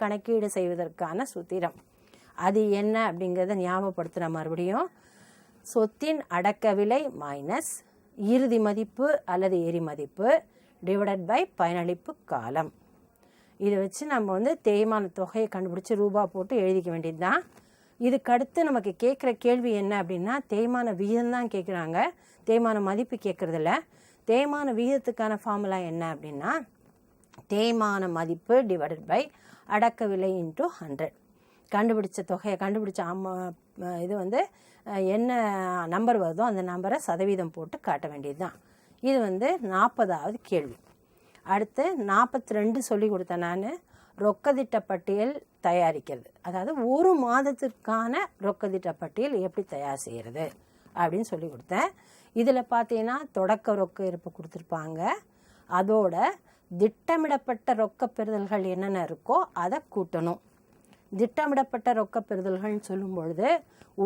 கணக்கீடு செய்வதற்கான சூத்திரம். அது என்ன அப்படிங்கிறத ஞாபகப்படுத்துகிற மறுபடியும், சொத்தின் அடக்க விலை மைனஸ் இறுதி மதிப்பு அல்லது எரி மதிப்பு டிவைடட் பை பயனளிப்பு காலம். இதை வச்சு நம்ம தேய்மான தொகையை கண்டுபிடிச்சி ரூபா போட்டு எழுதிக்க வேண்டியது தான். இதுக்கடுத்து நமக்கு கேட்குற கேள்வி என்ன அப்படின்னா, தேய்மான விகிதம் தான் கேட்குறாங்க, தேய்மான மதிப்பு கேட்குறதில்ல. தேய்மான விகிதத்துக்கான ஃபார்முலா என்ன அப்படின்னா, தேய்மான மதிப்பு டிவைடட் பை அடக்க விலை இன்ட்டு 100. கண்டுபிடிச்ச தொகையை கண்டுபிடிச்ச இது என்ன நம்பர் வருதோ அந்த நம்பரை சதவீதம் போட்டு காட்ட வேண்டியது தான். இது 40வது கேள்வி. அடுத்து 42 சொல்லி கொடுத்தேன் நான், ரொக்கதிட்ட பட்டியல் தயாரிக்கிறது. அதாவது ஒரு மாதத்திற்கான ரொக்கதிட்ட பட்டியல் எப்படி தயார் செய்கிறது அப்படின்னு சொல்லி கொடுத்தேன். இதில் பார்த்தீங்கன்னா தொடக்க ரொக்க இருப்பு கொடுத்துருப்பாங்க, அதோட திட்டமிடப்பட்ட ரொக்க பெறுதல்கள் என்னென்ன இருக்கோ அதை கூட்டணும். திட்டமிடப்பட்ட ரொக்க பெறுதல்கள்னு சொல்லும் பொழுது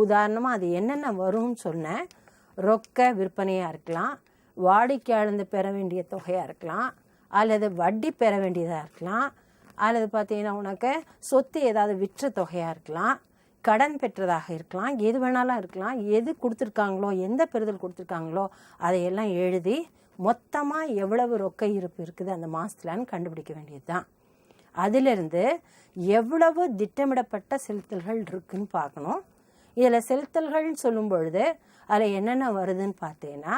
உதாரணமாக அது என்னென்ன வரும்னு சொன்னேன். ரொக்க விற்பனையாக இருக்கலாம், வாடிக்கையாளர்ந்து பெற வேண்டிய தொகையாக இருக்கலாம், அல்லது வட்டி பெற வேண்டியதாக இருக்கலாம், அல்லது பார்த்தீங்கன்னா உனக்கு சொத்து ஏதாவது விற்ற தொகையாக இருக்கலாம், கடன் பெற்றதாக இருக்கலாம், எது வேணாலும் இருக்கலாம். எது கொடுத்துருக்காங்களோ, எந்த பெறுதல் கொடுத்துருக்காங்களோ அதையெல்லாம் எழுதி மொத்தமாக எவ்வளவு ரொக்க இருப்பு இருக்குது அந்த மாதத்துலன்னு கண்டுபிடிக்க வேண்டியது தான். அதிலிருந்து எவ்வளவு திட்டமிடப்பட்ட செலுத்தல்கள் இருக்குன்னு பார்க்கணும். இதில் செலுத்தல்கள்னு சொல்லும் பொழுது அதில் என்னென்ன வருதுன்னு பார்த்தீங்கன்னா,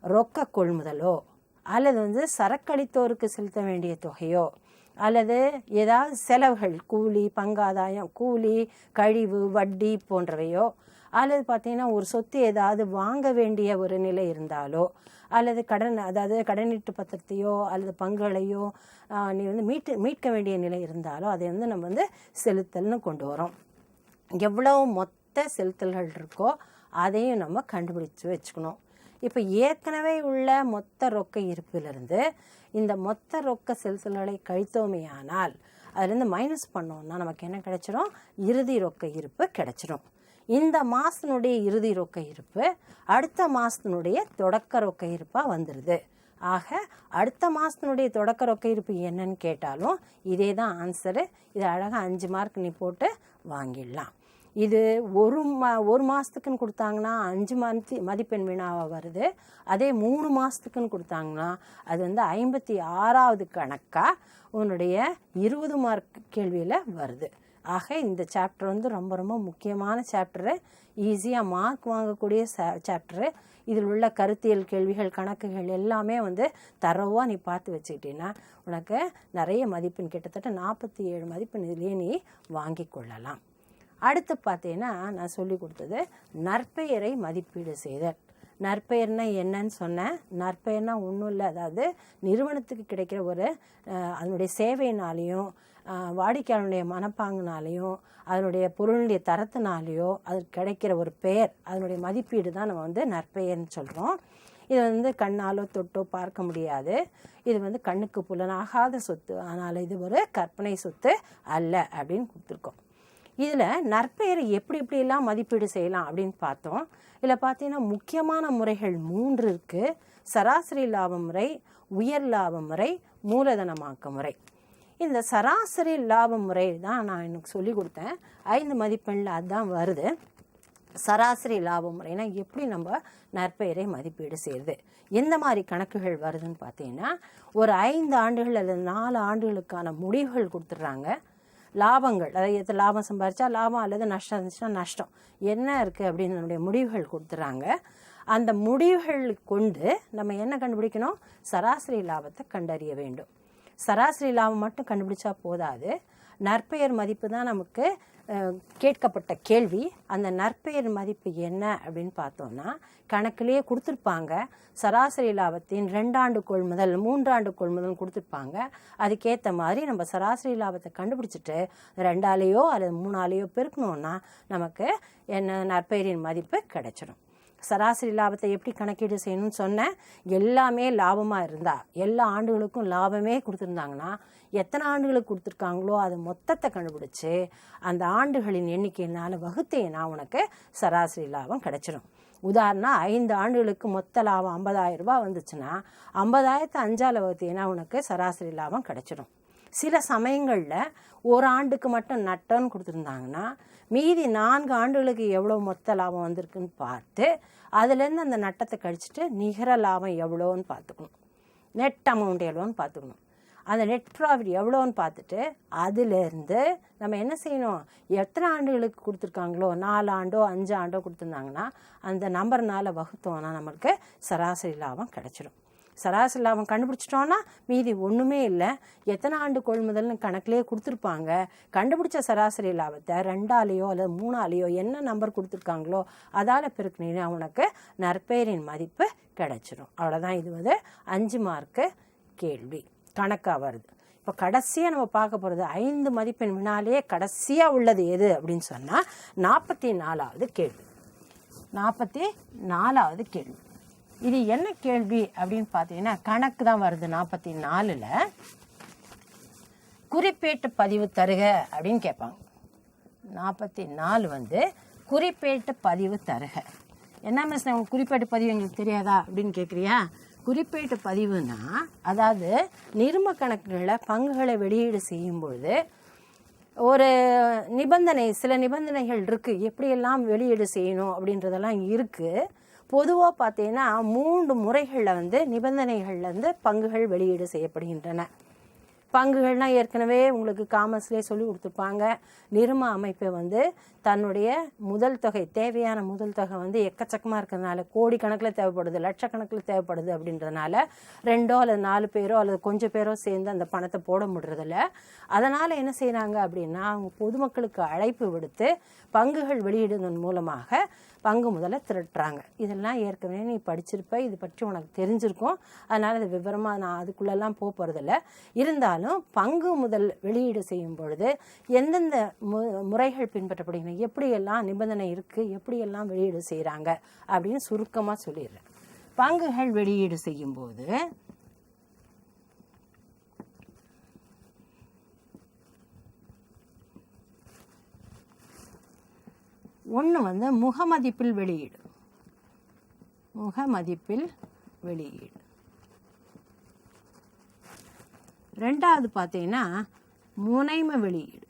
ரொக்க கொள்முதலோ அல்லது சரக்களித்தோருக்கு செலுத்த வேண்டிய தொகையோ அல்லது ஏதாவது செலவுகள், கூலி, பங்காதாயம், கூலி, கழிவு, வட்டி போன்றவையோ, அல்லது பார்த்தீங்கன்னா ஒரு சொத்து ஏதாவது வாங்க வேண்டிய ஒரு நிலை இருந்தாலோ, அல்லது அதாவது கடனீட்டு பத்திரத்தையோ அல்லது பங்குகளையோ நீ மீட்க வேண்டிய நிலை இருந்தாலோ அதை நம்ம செலுத்தல்னு கொண்டு வரோம். எவ்வளவு மொத்த செலுத்தல்கள் இருக்கோ அதையும் நம்ம கண்டுபிடிச்சு வச்சுக்கணும். இப்போ ஏற்கனவே உள்ள மொத்த ரொக்க இருப்பிலிருந்து இந்த மொத்த ரொக்க செலுத்தல்களை கழித்தோமே ஆனால் அதுலேருந்து மைனஸ் பண்ணோம்னா நமக்கு என்ன கிடைச்சிடும்? இறுதி ரொக்க இருப்பு கிடைச்சிடும். இந்த மாதத்தினுடைய இறுதி ரொக்க இருப்பு அடுத்த மாதத்தினுடைய தொடக்க ரொக்க இருப்பாக வந்துடுது. ஆக அடுத்த மாதத்தினுடைய தொடக்க ரொக்க இருப்பு என்னன்னு கேட்டாலும் இதே தான் ஆன்சரு. இது அழகாக 5 மார்க் நீ போட்டு வாங்கிடலாம். இது ஒரு மாதத்துக்குன்னு கொடுத்தாங்கன்னா 5 மதிப்பெண் வினாவாக வருது. அதே 3 மாதத்துக்குன்னு கொடுத்தாங்கன்னா அது 56வது கணக்காக உன்னுடைய 20 மார்க் கேள்வியில் வருது. ஆக இந்த சாப்டர் ரொம்ப ரொம்ப முக்கியமான சாப்டரு, ஈஸியாக மார்க் வாங்கக்கூடிய சாப்டரு. இதில் உள்ள கருத்தியல் கேள்விகள், கணக்குகள் எல்லாமே தரவாக நீ பார்த்து வச்சுக்கிட்டீங்கன்னா உனக்கு நிறைய மதிப்பெண், கிட்டத்தட்ட 47 மதிப்பெண் இதிலேயே நீ வாங்கி கொள்ளலாம். அடுத்து பார்த்தீங்கன்னா நான் சொல்லி கொடுத்தது நற்பெயரை மதிப்பீடு செய்தல். நற்பெயர்னா என்னன்னு சொன்னேன். நற்பெயர்னா ஒன்றும் இல்லை, அதாவது நிறுவனத்துக்கு கிடைக்கிற ஒரு அதனுடைய சேவையினாலேயும் வாடிக்கையாளருடைய மனப்பாங்குனாலேயும் அதனுடைய பொருளுடைய தரத்தினாலேயோ அது கிடைக்கிற ஒரு பெயர், அதனுடைய மதிப்பீடு தான் நம்ம நற்பெயர்னு சொல்கிறோம். இது கண்ணாலோ தொட்டோ பார்க்க முடியாது. இது கண்ணுக்கு புலனாகாத சொத்து, ஆனால் இது ஒரு கற்பனை சொத்து அல்ல அப்படின்னு கொடுத்துருக்கோம். இதில் நற்பெயரை எப்படியெல்லாம் மதிப்பீடு செய்யலாம் அப்படின்னு பார்த்தோம். இதில் பார்த்தீங்கன்னா முக்கியமான முறைகள் 3 இருக்குது. சராசரி லாப முறை, உயர் லாப முறை, மூலதனமாக்க முறை. இந்த சராசரி லாப முறை தான் நான் எனக்கு சொல்லி கொடுத்தேன். 5 மதிப்பெண்ணில் அதுதான் வருது. சராசரி லாப முறைனா எப்படி நம்ம நற்பெயரை மதிப்பீடு செய்யுது, எந்த மாதிரி கணக்குகள் வருதுன்னு பார்த்தீங்கன்னா, ஒரு 5 ஆண்டுகள் அல்லது 4 ஆண்டுகளுக்கான முடிவுகள் கொடுத்துட்றாங்க. லாபங்கள், அதாவது லாபம் சம்பாதிச்சா லாபம் அல்லது நஷ்டம் இருந்துச்சுன்னா நஷ்டம் என்ன இருக்குது அப்படின்னு நம்முடைய முடிவுகள் கொடுத்துட்றாங்க. அந்த முடிவுகள் கொண்டு நம்ம என்ன கண்டுபிடிக்கணும்? சராசரி லாபத்தை கண்டறிய வேண்டும். சராசரி லாபம் மட்டும் கண்டுபிடிச்சா போதாது, நற்பெயர் மதிப்பு தான் நமக்கு கேட்கப்பட்ட கேள்வி. அந்த நற்பெயர் மதிப்பு என்ன அப்படின்னு பார்த்தோம்னா கணக்கிலேயே கொடுத்துருப்பாங்க. சராசரி லாபத்தின் 2 ஆண்டு கொள்முதல், 3 ஆண்டு கொள்முதல் கொடுத்துருப்பாங்க. அதுக்கேற்ற மாதிரி நம்ம சராசரி லாபத்தை கண்டுபிடிச்சிட்டு 2ஆலேயோ அல்லது 3ஆலேயோ பெருக்கணும்னா நமக்கு என்ன நற்பெயரின் மதிப்பு கிடைச்சிடும். சராசரி லாபத்தை எப்படி கணக்கீடு செய்யணும்னு சொன்னேன். எல்லாமே லாபமாக இருந்தால், எல்லா ஆண்டுகளுக்கும் லாபமே கொடுத்துருந்தாங்கன்னா எத்தனை ஆண்டுகளுக்கு கொடுத்துருக்காங்களோ அது மொத்தத்தை கண்டுபிடிச்சி அந்த ஆண்டுகளின் எண்ணிக்கையினால் வகுத்தேன்னா உனக்கு சராசரி லாபம் கிடைச்சிடும். உதாரணம் 5 ஆண்டுகளுக்கு மொத்த லாபம் 50,000 ரூபாய் வந்துச்சுன்னா 50,000 5ஆல் வகுத்தேன்னா உனக்கு சராசரி லாபம் கிடைச்சிடும். சில சமயங்களில் ஒரு ஆண்டுக்கு மட்டும் நட்டம்னு கொடுத்துருந்தாங்கன்னா மீதி 4 ஆண்டுகளுக்கு எவ்வளோ மொத்த லாபம் வந்திருக்குன்னு பார்த்து அதுலேருந்து அந்த நட்டத்தை கழிச்சிட்டு நிகர லாபம் எவ்வளோன்னு பார்த்துக்கணும், நெட் அமௌண்ட் எவ்வளோன்னு பார்த்துக்கணும். அந்த நெட் ப்ராஃபிட் எவ்வளோன்னு பார்த்துட்டு அதுலேருந்து நம்ம என்ன செய்யணும், எத்தனை ஆண்டுகளுக்கு கொடுத்துருக்காங்களோ 4 ஆண்டோ 5 ஆண்டோ கொடுத்துருந்தாங்கன்னா அந்த நம்பர்னால் வகுத்தோன்னா நம்மளுக்கு சராசரி லாபம் கிடச்சிடும். சராசரி லாபம் கண்டுபிடிச்சிட்டோன்னா மீதி ஒன்றுமே இல்லை. எத்தனை ஆண்டு கொள்முதல்னு கணக்கிலே கொடுத்துருப்பாங்க. கண்டுபிடிச்ச சராசரி லாபத்தை 2ஆலேயோ அல்லது 3ஆலேயோ என்ன நம்பர் கொடுத்துருக்காங்களோ அதால் பெருக்கினீங்கன்னா உனக்கு நற்பெயரின் மதிப்பு கிடச்சிடும். அவ்வளோதான். இது 5 மார்க்கு கேள்வி கணக்காக வருது. இப்போ கடைசியாக நம்ம பார்க்க போகிறது 5 மதிப்பெண் வினாலேயே கடைசியாக உள்ளது எது அப்படின்னு சொன்னால் 44வது கேள்வி. 44வது கேள்வி. இது என்ன கேள்வி அப்படின்னு பார்த்தீங்கன்னா கணக்கு தான் வருது. 44ல் குறிப்பேட்டு பதிவு தருக அப்படின்னு கேட்பாங்க. 44 குறிப்பேட்டு பதிவு தருக. என்ன மிஸ் உங்களுக்கு குறிப்பேட்டு பதிவு எங்களுக்கு தெரியாதா அப்படின்னு கேட்குறியா? குறிப்பேட்டு பதிவுனா அதாவது நிர்ம கணக்குகளில் பங்குகளை வெளியீடு செய்யும்பொழுது ஒரு நிபந்தனை, சில நிபந்தனைகள் இருக்குது, எப்படியெல்லாம் வெளியீடு செய்யணும் அப்படின்றதெல்லாம் இருக்குது. பொதுவாக பார்த்தீங்கன்னா 3 முறைகளில் நிபந்தனைகளில் பங்குகள் வெளியீடு செய்யப்படுகின்றன. பங்குகள்னால் ஏற்கனவே உங்களுக்கு காமர்ஸ்லேயே சொல்லி கொடுத்துருப்பாங்க. நிர்ம அமைப்பை தன்னுடைய முதல் தொகை, தேவையான முதல் தொகை எக்கச்சக்கமாக இருக்கிறதுனால கோடிக்கணக்கில் தேவைப்படுது, லட்சக்கணக்கில் தேவைப்படுது அப்படின்றதுனால 2 அல்லது 4 பேரோ அல்லது கொஞ்சம் பேரோ சேர்ந்து அந்த பணத்தை போட முடியறதில்ல. அதனால் என்ன செய்கிறாங்க அப்படின்னா அவங்க பொதுமக்களுக்கு அழைப்பு விடுத்து பங்குகள் வெளியிடுவதன் மூலமாக பங்கு முதல்ல திரட்டுறாங்க. இதெல்லாம் ஏற்கனவே நீ படிச்சிருப்ப, இது பற்றி உனக்கு தெரிஞ்சிருக்கும். அதனால் அது விவரமாக நான் அதுக்குள்ளெல்லாம் போகிறதில்ல. இருந்தாலும் பங்கு முதல் வெளியீடு செய்யும் பொழுது எந்தெந்த முறைகள் பின்பற்றப்படுகின்றன, எப்படியெல்லாம் நிபந்தனை இருக்குது, எப்படியெல்லாம் வெளியீடு செய்கிறாங்க அப்படின்னு சுருக்கமாக சொல்லிடுறேன். பங்குகள் வெளியீடு செய்யும்போது ஒன்று முகமதிப்பில் வெளியீடு. முகமதிப்பில் வெளியீடு. 2வது பார்த்தீங்கன்னா முனைம வெளியீடு.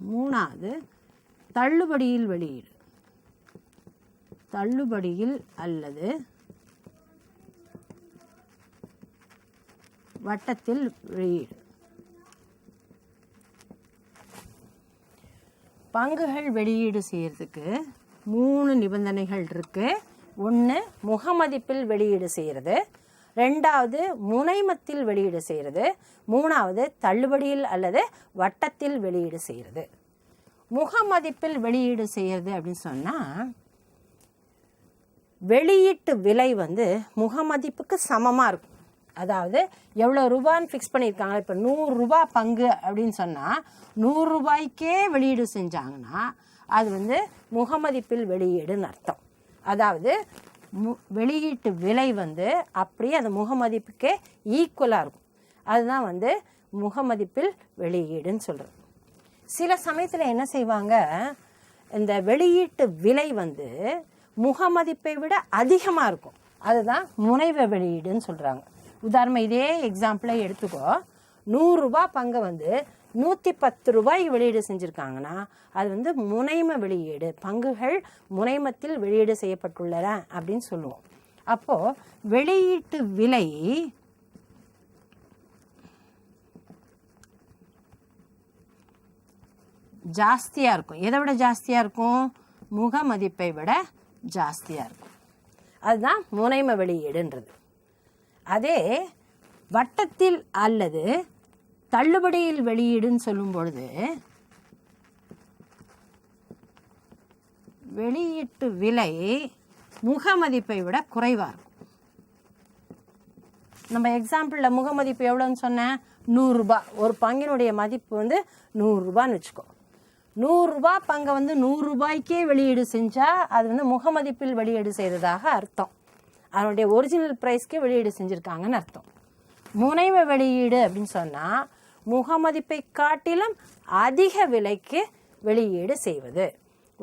3வது தள்ளுபடியில் வெளியீடு. தள்ளுபடியில் அல்லது வட்டத்தில் வெளியீடு. பங்குகள் வெளியீடு செய்கிறதுக்கு 3 நிபந்தனைகள் இருக்குது. 1 முகமதிப்பில் வெளியீடு செய்கிறது, 2வது முனைமத்தில் வெளியீடு செய்கிறது, 3வது தள்ளுபடியில் அல்லது வட்டத்தில் வெளியீடு செய்கிறது. முகமதிப்பில் வெளியீடு செய்கிறது அப்படின்னு சொன்னால் வெளியீட்டு விலை முகமதிப்புக்கு சமமாக இருக்கும். அதாவது எவ்வளோ ரூபான்னு ஃபிக்ஸ் பண்ணியிருக்காங்க. இப்போ 100 ரூபா பங்கு அப்படின்னு சொன்னால் 100 ரூபாய்க்கே வெளியீடு செஞ்சாங்கன்னா அது முகமதிப்பில் வெளியீடுன்னு அர்த்தம். அதாவது வெளியீட்டு விலை அப்படியே அந்த முகமதிப்புக்கே ஈக்குவலாக இருக்கும். அதுதான் முகமதிப்பில் வெளியீடுன்னு சொல்கிறது. சில சமயத்தில் என்ன செய்வாங்க, இந்த வெளியீட்டு விலை முகமதிப்பை விட அதிகமாக இருக்கும். அதுதான் முனைவ வெளியீடுன்னு சொல்கிறாங்க. உதாரணம் இதே எக்ஸாம்பிளை எடுத்துக்கோ. 100 ரூபா பங்கை 110 ரூபாய்க்கு வெளியீடு செஞ்சுருக்காங்கன்னா அது முனைம வெளியீடு, பங்குகள் முனைமத்தில் வெளியீடு செய்யப்பட்டுள்ளன அப்படின்னு சொல்லுவோம். அப்போது வெளியீட்டு விலை ஜாஸ்தியாக இருக்கும். எதை விட ஜாஸ்தியாக இருக்கும்? முகமதிப்பை விட ஜாஸ்தியாக இருக்கும். அதுதான் முனைம வெளியீடுன்றது. அதே வட்டத்தில் அல்லது தள்ளுபடியில் வெளியீடுன்னு சொல்லும் பொழுது வெளியீட்டு விலை முகமதிப்பை விட குறைவாக இருக்கும். நம்ம எக்ஸாம்பிளில் முகமதிப்பு எவ்வளோன்னு சொன்னேன்? 100 ரூபா. ஒரு பங்கினுடைய மதிப்பு 100 ரூபான்னு வச்சுக்கோ. 100 ரூபா பங்கை 100 ரூபாய்க்கே வெளியீடு செஞ்சால் அது முகமதிப்பில் வெளியீடு செய்கிறதாக அர்த்தம். அதனுடைய ஒரிஜினல் ப்ரைஸ்க்கே வெளியீடு செஞ்சுருக்காங்கன்னு அர்த்தம். முனைவ வெளியீடு அப்படின்னு சொன்னால் முகமதிப்பை காட்டிலும் அதிக விலைக்கு வெளியீடு செய்வது.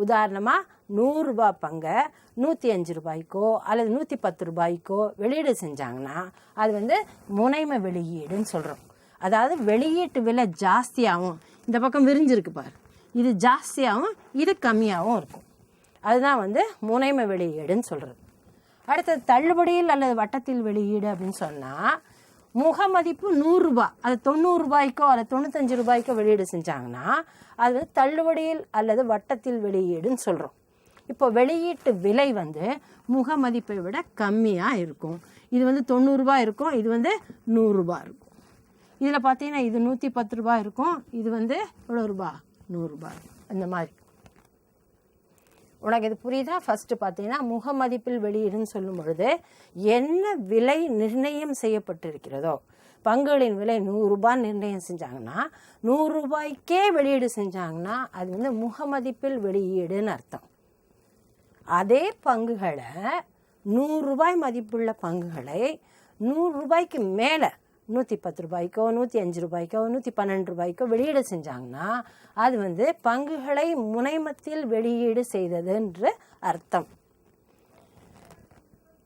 உதாரணமாக 100 ரூபாய் பங்கை 105 ரூபாய்க்கோ அல்லது 110 ரூபாய்க்கோ வெளியீடு செஞ்சாங்கன்னா அது வந்து முனைமை வெளியீடுன்னு சொல்கிறோம். அதாவது வெளியீட்டு விலை ஜாஸ்தியாகவும், இந்த பக்கம் விரிஞ்சிருக்கு பார், இது ஜாஸ்தியாகவும் இது கம்மியாகவும் இருக்கும். அதுதான் வந்து முனைமை வெளியீடுன்னு சொல்கிறது. அடுத்தது தள்ளுபடியில் அல்லது வட்டத்தில் வெளியீடு அப்படின்னு சொன்னால் முகமதிப்பு 100 ரூபாய், அது 90 ரூபாய்க்கோ அல்லது 95 ரூபாய்க்கோ வெளியீடு செஞ்சாங்கன்னா அது தள்ளுபடியில் அல்லது வட்டத்தில் வெளியீடுன்னு சொல்கிறோம். இப்போ வெளியீட்டு விலை வந்து முகமதிப்பை விட கம்மியாக இருக்கும். இது வந்து 90 ரூபாய் இருக்கும், இது வந்து 100 ரூபாய் இருக்கும். இதில் பார்த்தீங்கன்னா இது 110 ரூபாய் இருக்கும், இது வந்து எவ்வளோ ரூபா 100 ரூபாய். அந்த மாதிரி உனக்கு இது புரியுதா? ஃபஸ்ட்டு பார்த்தீங்கன்னா முகமதிப்பில் வெளியீடுன்னு சொல்லும் பொழுது என்ன விலை நிர்ணயம் செய்யப்பட்டிருக்கிறதோ, பங்குகளின் விலை 100 ரூபாய் நிர்ணயம் செஞ்சாங்கன்னா 100 ரூபாய்க்கே வெளியீடு செஞ்சாங்கன்னா அது வந்து முகமதிப்பில் வெளியீடுன்னு அர்த்தம். அதே பங்குகளை 100 ரூபாய் மதிப்புள்ள பங்குகளை 100 ரூபாய்க்கு மேலே 110 ரூபாய்க்கோ 105 ரூபாய்க்கோ 112 ரூபாய்க்கோ வெளியீடு செஞ்சாங்கன்னா அது வந்து பங்குகளை முனைமத்தில் வெளியீடு செய்ததுன்ற அர்த்தம்.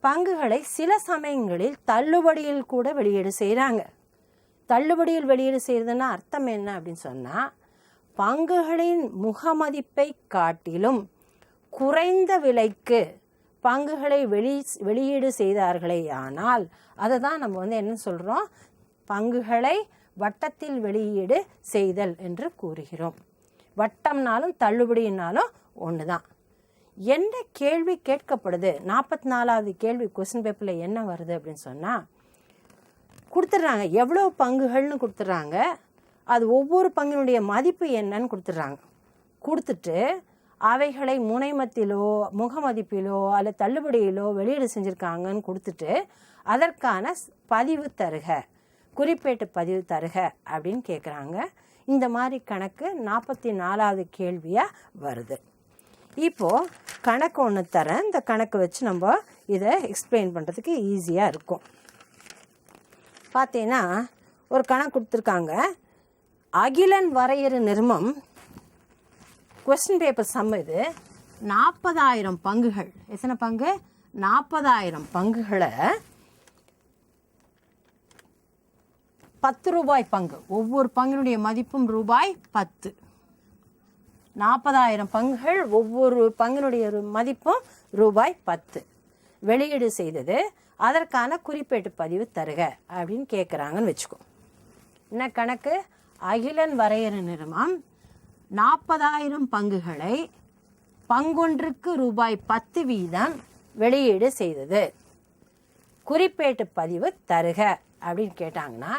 பங்குகளை சில சமயங்களில் தள்ளுபடியில் கூட வெளியீடு செய்கிறாங்க. தள்ளுபடியில் வெளியீடு செய்கிறதுன்னா அர்த்தம் என்ன அப்படின்னு சொன்னால், பங்குகளின் முகமதிப்பை காட்டிலும் குறைந்த விலைக்கு பங்குகளை வெளியீடு செய்தார்களே ஆனால் அதை தான் நம்ம வந்து என்ன சொல்கிறோம், பங்குகளை வட்டத்தில் வெளியீடு செய்தல் என்று கூறுகிறோம். வட்டம்னாலும் தள்ளுபடினாலும் ஒன்று தான். என்ன கேள்வி கேட்கப்படுது? 44வது கேள்வி கொஸ்டின் பேப்பரில் என்ன வருது அப்படின்னு சொன்னால், கொடுத்துட்றாங்க எவ்வளோ பங்குகள்னு கொடுத்துட்றாங்க, அது ஒவ்வொரு பங்கினுடைய மதிப்பு என்னன்னு கொடுத்துட்றாங்க. கொடுத்துட்டு அவைகளை முனைமத்திலோ முகமதிப்பிலோ அல்லது தள்ளுபடியிலோ வெளியீடு செஞ்சுருக்காங்கன்னு கொடுத்துட்டு அதற்கான பதிவு தருக, குறிப்பேட்டு பதிவு தருக அப்படின்னு கேட்குறாங்க. இந்த மாதிரி கணக்கு 44வது கேள்வியாக வருது. இப்போது கணக்கு ஒன்று தரேன், இந்த கணக்கு வச்சு நம்ம இதை எக்ஸ்பிளைன் பண்ணுறதுக்கு ஈஸியாக இருக்கும். பார்த்தீங்கன்னா ஒரு கணக்கு கொடுத்துருக்காங்க. அகிலன் வரையறு நிறுமம் கொஸ்டின் பேப்பர் சம் இது. 40,000 பங்குகள், எத்தனை பங்கு? 40,000 பங்குகளை 10 ரூபாய் பங்கு, ஒவ்வொரு பங்கினுடைய மதிப்பும் ரூபாய் 10. 40,000 பங்குகள், ஒவ்வொரு பங்கினுடைய மதிப்பும் ரூபாய் 10 வெளியீடு செய்தது. அதற்கான குறிப்பேட்டு பதிவு தருக அப்படின்னு கேட்குறாங்கன்னு வச்சுக்கோ. என்ன கணக்கு? அகிலன் வரையறு நிறுமம் 40,000 பங்குகளை பங்கொன்றுக்கு ரூபாய் 10 வீதம் வெளியீடு செய்தது. குறிப்பேட்டு பதிவு தருக அப்படின்னு கேட்டாங்கன்னா